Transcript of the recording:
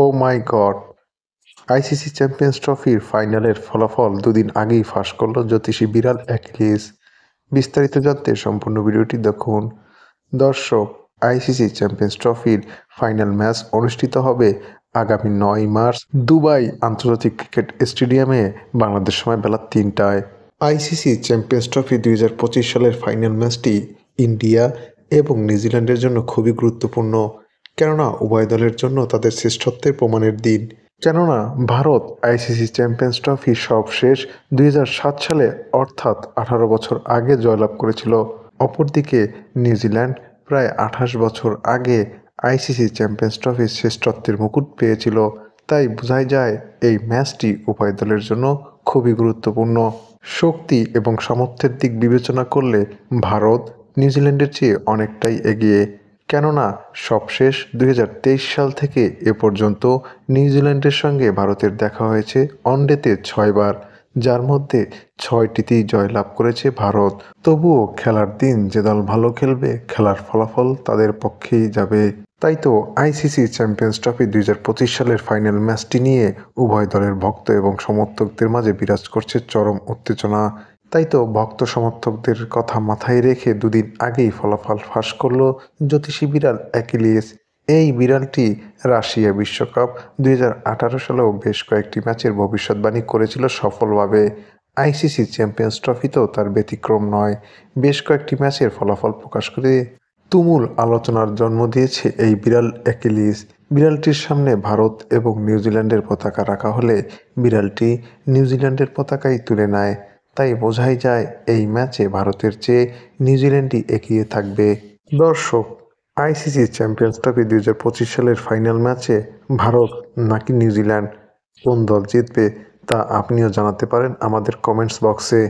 ও মাই god! ICC champions ট্রফির ফাইনালের ফলাফল দুদিন আগেই ফাঁস করল জ্যোতিষী বিড়াল অ্যাকিলিস। বিস্তারিত জানতে সম্পূর্ণ ভিডিওটি দেখুন। দর্শক, আইসিসি চ্যাম্পিয়ন্স ট্রফির ফাইনাল ম্যাচ অনুষ্ঠিত হবে আগামী 9 মার্চ দুবাই আন্তর্জাতিক ক্রিকেট স্টেডিয়ামে বাংলাদেশ সময় বেলা 3টায়। আইসিসি চ্যাম্পিয়ন্স ট্রফি 2025 সালের ফাইনাল ম্যাচটি ইন্ডিয়া এবং নিউজিল্যান্ডের জন্য খুবই গুরুত্বপূর্ণ, কেননা উভয় দলের জন্য তাদের শ্রেষ্ঠত্বের প্রমাণের দিন। কেননা ভারত আইসিসি চ্যাম্পিয়ন্স ট্রফি সবশেষ 2007 সালে অর্থাৎ 18 বছর আগে জয়লাভ করেছিল। অপরদিকে নিউজিল্যান্ড প্রায় 28 বছর আগে আইসিসি চ্যাম্পিয়ন্স ট্রফির শ্রেষ্ঠত্বের মুকুট পেয়েছিল। তাই বোঝাই যায় এই ম্যাচটি উভয় দলের জন্য খুবই গুরুত্বপূর্ণ। শক্তি এবং সামর্থ্যের দিক বিবেচনা করলে ভারত নিউজিল্যান্ডের চেয়ে অনেকটাই এগিয়ে, কেননা সবশেষ 2023 সাল থেকে এ পর্যন্ত নিউজিল্যান্ডের সঙ্গে ভারতের দেখা হয়েছে ওয়ানডেতে 6 বার, যার মধ্যে 6টিতেই জয়লাভ করেছে ভারত। তবুও খেলার দিন যে দল ভালো খেলবে খেলার ফলাফল তাদের পক্ষেই যাবে। তাই তো আইসিসি চ্যাম্পিয়ন্স ট্রফি 2025 সালের ফাইনাল ম্যাচটি নিয়ে উভয় দলের ভক্ত এবং সমর্থকদের মাঝে বিরাজ করছে চরম উত্তেজনা। তাই তো ভক্ত সমর্থকদের কথা মাথায় রেখে দুদিন আগেই ফলাফল ফাঁস করল জ্যোতিষী বিড়াল অ্যাকিলিস। এই বিড়ালটি রাশিয়া বিশ্বকাপ 2018 সালেও বেশ কয়েকটি ম্যাচের ভবিষ্যৎবাণী করেছিল সফলভাবে। আইসিসি চ্যাম্পিয়ন্স ট্রফিতেও তার ব্যতিক্রম নয়। বেশ কয়েকটি ম্যাচের ফলাফল প্রকাশ করে তুমুল আলোচনার জন্ম দিয়েছে এই বিড়াল অ্যাকিলিস। বিড়ালটির সামনে ভারত এবং নিউজিল্যান্ডের পতাকা রাখা হলে বিড়ালটি নিউজিল্যান্ডের পতাকাই তুলে নেয়। তাই বোঝাই যায় এই ম্যাচে ভারতের চেয়ে নিউজিল্যান্ডই এগিয়ে থাকবে। দর্শক, আইসিসি চ্যাম্পিয়ন্স ট্রফি 2025 সালের ফাইনাল ম্যাচে ভারত নাকি নিউজিল্যান্ড, কোন দল জিতবে তা আপনিও জানাতে পারেন আমাদের কমেন্টস বক্সে।